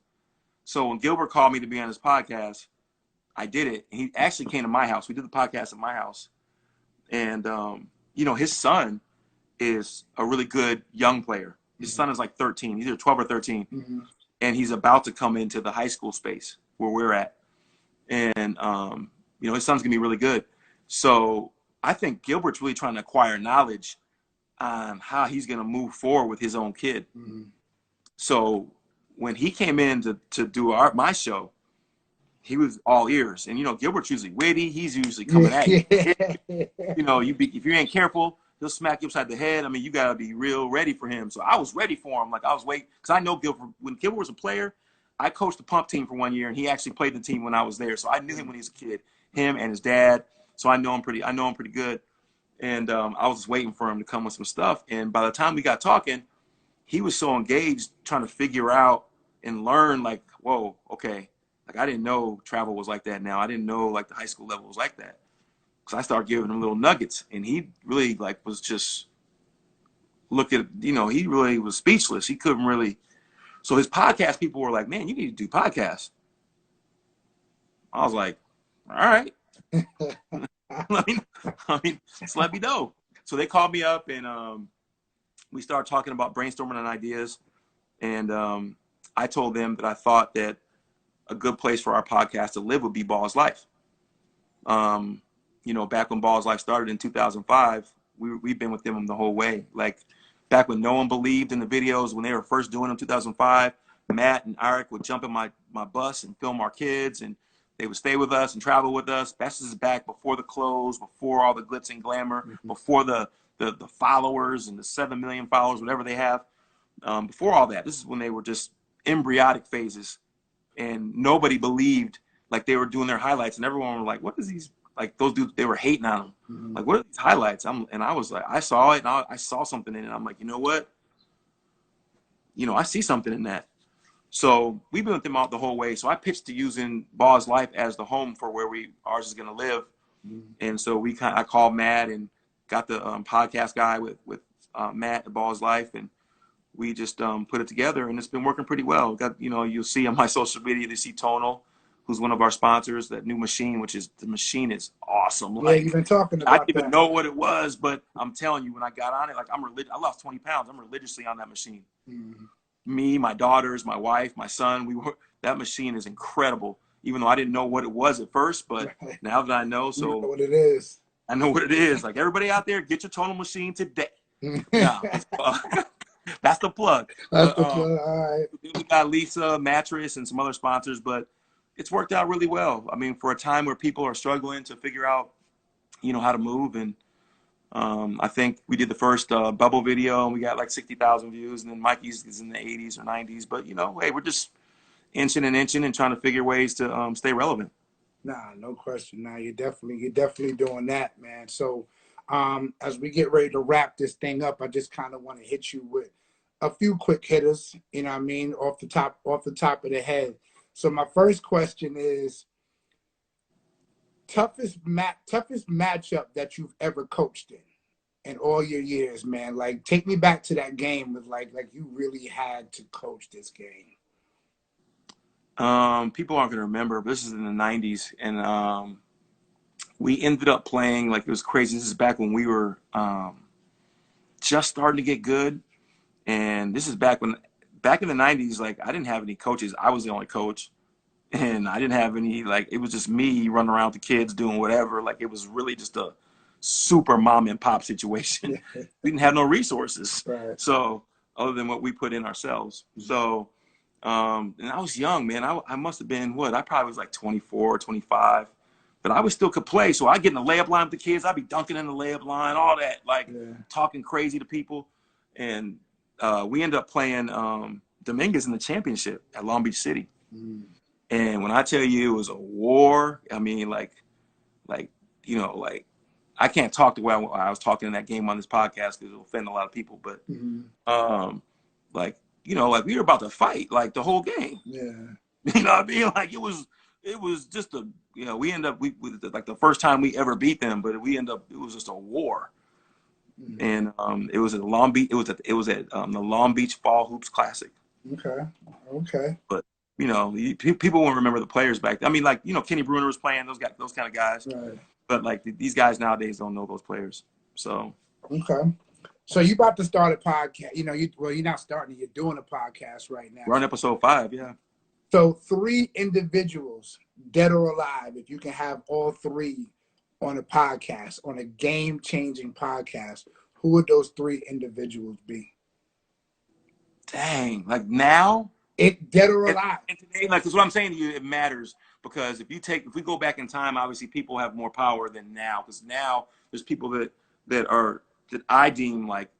[SPEAKER 2] So when Gilbert called me to be on his podcast, I did it. He actually came to my house. We did the podcast at my house. And, his son is a really good young player. His son is like 13. He's either 12 or 13.
[SPEAKER 1] Mm-hmm.
[SPEAKER 2] And he's about to come into the high school space where we're at. And, his son's going to be really good. So I think Gilbert's really trying to acquire knowledge on how he's going to move forward with his own kid.
[SPEAKER 1] Mm-hmm.
[SPEAKER 2] So when he came in to do my show, he was all ears. And, Gilbert's usually witty. He's usually coming at you. If you ain't careful, he'll smack you upside the head. I mean, you got to be real ready for him. So I was ready for him. Like, I was waiting. Because I know Gilbert, when Gilbert was a player, I coached the pump team for 1 year, and he actually played the team when I was there. So I knew him when he was a kid, him and his dad. So I know him pretty good. And I was just waiting for him to come with some stuff. And by the time we got talking, he was so engaged trying to figure out and learn, like, whoa, okay. Like, I didn't know travel was like that now. I didn't know, like, the high school level was like that. Because I started giving him little nuggets. And he really, like, was just he really was speechless. He couldn't really. So his podcast people were like, man, you need to do podcasts. I was like, all right. I mean, just let me know. So they called me up, and we started talking about brainstorming on ideas. And I told them that I thought that a good place for our podcast to live would be Ball's Life. Back when Ball's Life started in 2005, we've been with them the whole way. Like, back when no one believed in the videos, when they were first doing them in 2005, Matt and Eric would jump in my bus and film our kids, and they would stay with us and travel with us. Best is back before the clothes, before all the glitz and glamour,
[SPEAKER 1] Mm-hmm.
[SPEAKER 2] before the followers and the 7 million followers, whatever they have. Before all that, this is when they were just embryonic phases, and nobody believed. Like, they were doing their highlights, and everyone was like, what is these, like, those dudes, they were hating on them.
[SPEAKER 1] Mm-hmm.
[SPEAKER 2] Like, what are these highlights? And I was like, I saw it, and I saw something in it. I'm like, you know what? I see something in that. So we've been with them out the whole way. So I pitched to using Ball's Life as the home for where ours is going to live.
[SPEAKER 1] Mm-hmm.
[SPEAKER 2] And so I called Matt and got the podcast guy with Matt at Ball's Life, and we just put it together, and it's been working pretty well. You'll see on my social media, you see Tonal, who's one of our sponsors, that new machine, the machine is awesome.
[SPEAKER 1] Yeah,
[SPEAKER 2] Like,
[SPEAKER 1] you've been talking about
[SPEAKER 2] I didn't even
[SPEAKER 1] that.
[SPEAKER 2] know what it was, but I'm telling you, when I got on it, like, I lost 20 pounds. I'm religiously on that machine.
[SPEAKER 1] Mm-hmm.
[SPEAKER 2] Me, my daughters, my wife, my son, that machine is incredible. Even though I didn't know what it was at first, but now that I know,
[SPEAKER 1] You know what it is.
[SPEAKER 2] I know what it is. Like, everybody out there, get your Tonal machine today. No, that's the plug.
[SPEAKER 1] That's the plug. All right.
[SPEAKER 2] We got Lisa Mattress and some other sponsors, but it's worked out really well. I mean, for a time where people are struggling to figure out, how to move. And I think we did the first bubble video, and we got like 60,000 views. And then Mikey's is in the 80s or 90s. But, hey, we're just inching and trying to figure ways to stay relevant.
[SPEAKER 1] Nah, no question. Nah, you're definitely doing that, man. So as we get ready to wrap this thing up, I just kind of want to hit you with a few quick hitters, off the top of the head. So my first question is, toughest matchup that you've ever coached in all your years, man. Like, take me back to that game with like you really had to coach this game.
[SPEAKER 2] People aren't gonna remember, but this is in the '90s, and we ended up playing like it was crazy. This is back when we were just starting to get good, and this is back in the '90s. Like, I didn't have any coaches. I was the only coach. And I didn't have any, like, it was just me running around with the kids doing whatever. Like, it was really just a super mom and pop situation. We didn't have no resources.
[SPEAKER 1] Right.
[SPEAKER 2] So, other than what we put in ourselves. So, and I was young, man. I must have been, I probably was like 24, 25. But I still could play. So I get in the layup line with the kids. I'd be dunking in the layup line, all that, like talking crazy to people. And we ended up playing Dominguez in the championship at Long Beach City.
[SPEAKER 1] Mm.
[SPEAKER 2] And when I tell you it was a war, I mean, like, I can't talk the way I was talking in that game on this podcast because it'll offend a lot of people. But, like we were about to fight, like, the whole game.
[SPEAKER 1] Yeah.
[SPEAKER 2] You know what I mean? Like, it was just we end up, like, the first time we ever beat them, but it was just a war. And it was at Long Beach. It was at the Long Beach Fall Hoops Classic.
[SPEAKER 1] Okay.
[SPEAKER 2] But, people won't remember the players back then. I mean, like, Kenny Bruner was playing, those kind of guys.
[SPEAKER 1] Right.
[SPEAKER 2] But, like, these guys nowadays don't know those players. So.
[SPEAKER 1] Okay. So you about to start a podcast. You're not starting. You're doing a podcast right now.
[SPEAKER 2] We're on episode 5, yeah.
[SPEAKER 1] So 3 individuals, dead or alive, if you can have all 3 on a podcast, on a game-changing podcast, who would those 3 individuals be?
[SPEAKER 2] Dang. Like, now?
[SPEAKER 1] Dead or alive.
[SPEAKER 2] And today, like, because what I'm saying to you, it matters, because if we go back in time, obviously people have more power than now, because now there's people that I deem like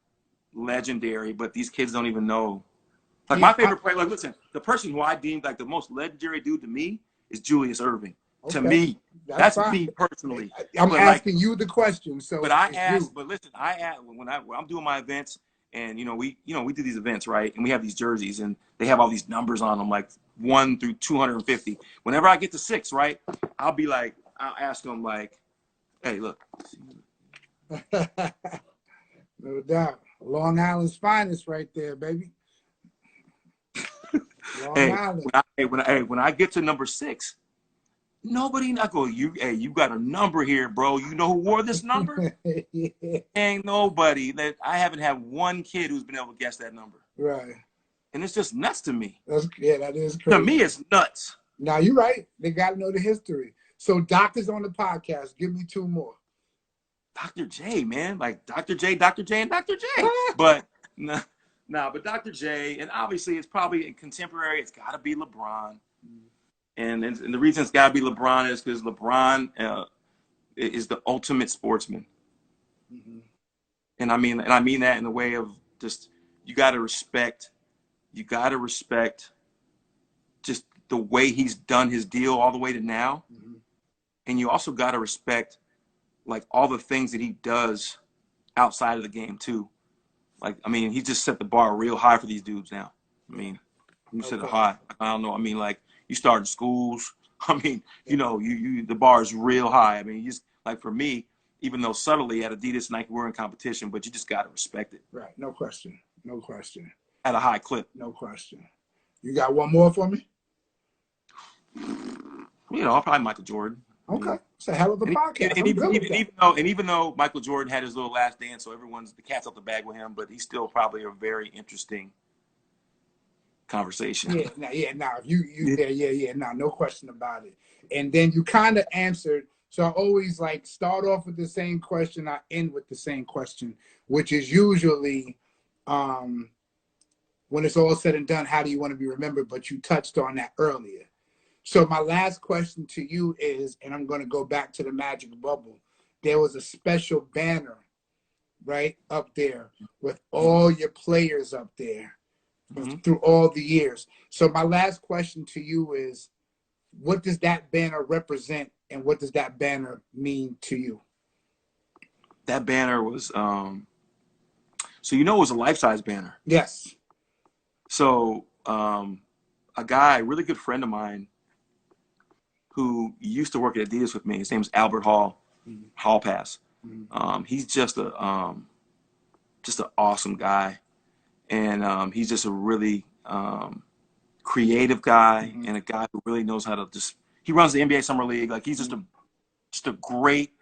[SPEAKER 2] legendary, but these kids don't even know. Like, my favorite player, like, listen, the person who I deemed like the most legendary dude to me is Julius Erving. Okay. To me, that's me personally.
[SPEAKER 1] I'm asking you the question. So,
[SPEAKER 2] but listen, when I'm doing my events. And we do these events, right? And we have these jerseys, and they have all these numbers on them, like 1 through 250. Whenever I get to 6, right, I'll ask them, like, "Hey, look."
[SPEAKER 1] No doubt, Long Island's finest, right there, baby. Long
[SPEAKER 2] Island. When I get to number 6, nobody not go. You got a number here, bro. You know who wore this number? Ain't nobody. I haven't had one kid who's been able to guess that number.
[SPEAKER 1] Right.
[SPEAKER 2] And it's just nuts to me.
[SPEAKER 1] That is crazy.
[SPEAKER 2] To me, it's nuts.
[SPEAKER 1] Now, you're right. They got to know the history. So, Doctor's on the podcast. Give me 2 more.
[SPEAKER 2] Dr. J, man. Like, Dr. J, and Dr. J. But, but Dr. J, and obviously it's probably in contemporary, it's got to be LeBron. And the reason it's got to be LeBron is because LeBron is the ultimate sportsman. Mm-hmm. And I mean that in the way of just, you got to respect just the way he's done his deal all the way to now. Mm-hmm. And you also got to respect, like, all the things that he does outside of the game too. Like, I mean, he just set the bar real high for these dudes now. I mean, you set it high. I don't know. I mean, like, you start in schools. I mean, you the bar is real high. I mean, you just, like, for me, even though subtly at Adidas, Nike, we're in competition, but you just got to respect it.
[SPEAKER 1] Right. No question.
[SPEAKER 2] At a high clip.
[SPEAKER 1] No question. You got one more for me?
[SPEAKER 2] Probably Michael Jordan.
[SPEAKER 1] Okay. It's a hell of a podcast.
[SPEAKER 2] Even though Michael Jordan had his little last dance, so the cat's out the bag with him, but he's still probably a very interesting conversation.
[SPEAKER 1] No question about it. And then you kind of answered. So I always, like, start off with the same question. I end with the same question, which is usually, when it's all said and done, how do you want to be remembered? But you touched on that earlier. So my last question to you is, and I'm going to go back to the Magic Bubble. There was a special banner, right, up there with all your players up there. Mm-hmm. Through all the years. So my last question to you is, what does that banner represent, and what does that banner mean to you?
[SPEAKER 2] That banner was, it was a life-size banner.
[SPEAKER 1] Yes.
[SPEAKER 2] So a really good friend of mine, who used to work at Adidas with me. His name's Albert Hall, Hall Pass. He's just an awesome guy, and he's just a really creative guy, and a guy who really knows how to just. He runs the NBA Summer League. Like, he's just a great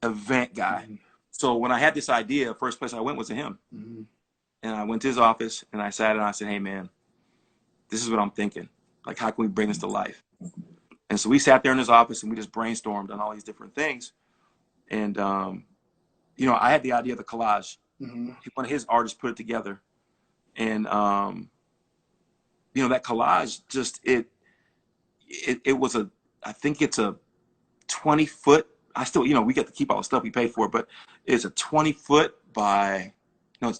[SPEAKER 2] event guy. So when I had this idea, first place I went was to him. And I went to his office and I sat and I said, hey man, this is what I'm thinking. Like, how can we bring this to life? And so we sat there in his office and we just brainstormed on all these different things. And, you know, I had the idea of the collage. One of his artists put it together. And, you know, that collage just, it was I think it's a 20-foot. I still, you know, we get to keep all the stuff we paid for, but it's a 20-foot by, no,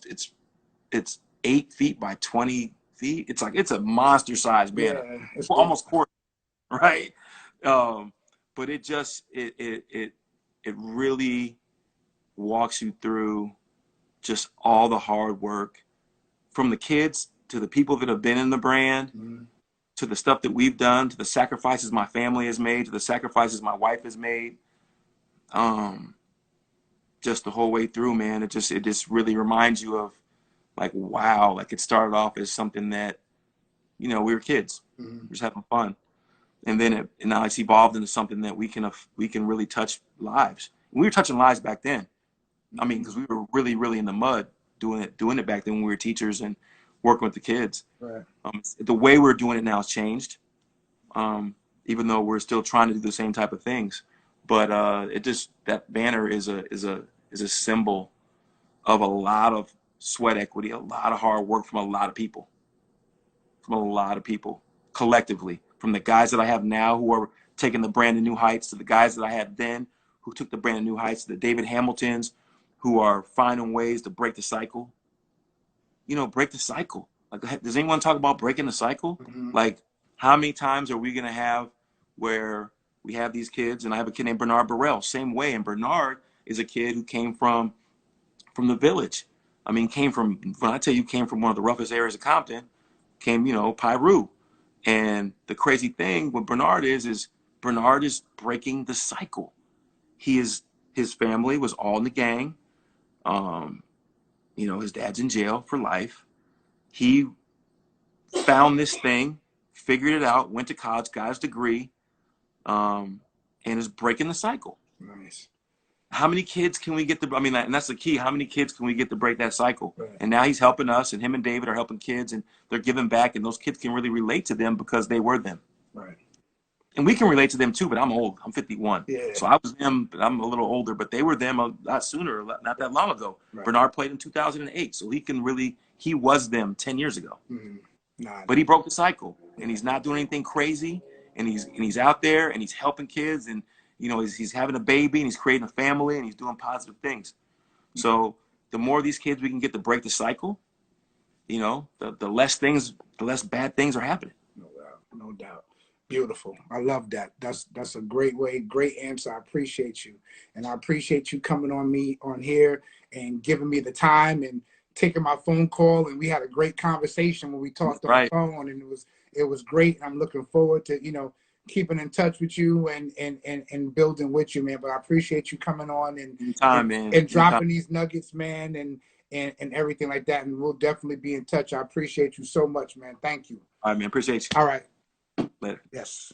[SPEAKER 2] it's 8 feet by 20 feet. It's like, it's a monster size banner. Yeah, it's almost quarter, right? But it just, it really walks you through just all the hard work from the kids to the people that have been in the brand, to the stuff that we've done, to the sacrifices my family has made, to the sacrifices my wife has made. Just the whole way through, man, it just really reminds you of, like, wow, like, it started off as something that, you know, we were kids, just having fun, and then now it's evolved into something that we can really touch lives. We were touching lives back then. I mean, because we were really, really in the mud doing it back then when we were teachers and working with the kids. Right. The way we're doing it now has changed, even though we're still trying to do the same type of things. But that banner is a symbol of a lot of sweat equity, a lot of hard work from a lot of people, collectively, from the guys that I have now who are taking the brand to new heights, to the guys that I had then who took the brand to new heights, to the David Hamiltons who are finding ways to break the cycle. You know, break the cycle. Like, does anyone talk about breaking the cycle? Like, how many times are we going to have where we have these kids, and I have a kid named Bernard Burrell, same way. And Bernard is a kid who came from the village. I mean, when I tell you, came from one of the roughest areas of Compton, you know, Piru. And the crazy thing with Bernard is Bernard is breaking the cycle. His family was all in the gang. You know, his dad's in jail for life. He found this thing, figured it out, went to college, got his degree, and is breaking the cycle. Nice. How many kids can we get to, I mean, and that's the key, how many kids can we get to break that cycle? Right. And now he's helping us, and him and David are helping kids, and they're giving back, and those kids can really relate to them because they were them. Right. And we can relate to them too, but I'm old. I'm 51. Yeah. So I was them, but I'm a little older, but they were them a lot sooner, not that long ago. Right. Bernard played in 2008, so he was them 10 years ago. But he broke the cycle, and he's not doing anything crazy, and he's out there, and he's helping kids, and, you know, he's having a baby, and he's creating a family, and he's doing positive things. So the more of these kids we can get to break the cycle, you know, the less bad things are happening.
[SPEAKER 1] No doubt. Beautiful. I love that. That's a great answer. I appreciate you. And I appreciate you coming on here and giving me the time and taking my phone call. And we had a great conversation when we talked on the phone, and it was great. I'm looking forward to, you know, keeping in touch with you and building with you, man. But I appreciate you coming on and dropping these nuggets, man, and everything like that. And we'll definitely be in touch. I appreciate you so much, man. Thank you.
[SPEAKER 2] All right, man. Appreciate you.
[SPEAKER 1] All right.
[SPEAKER 2] Later.
[SPEAKER 1] Yes.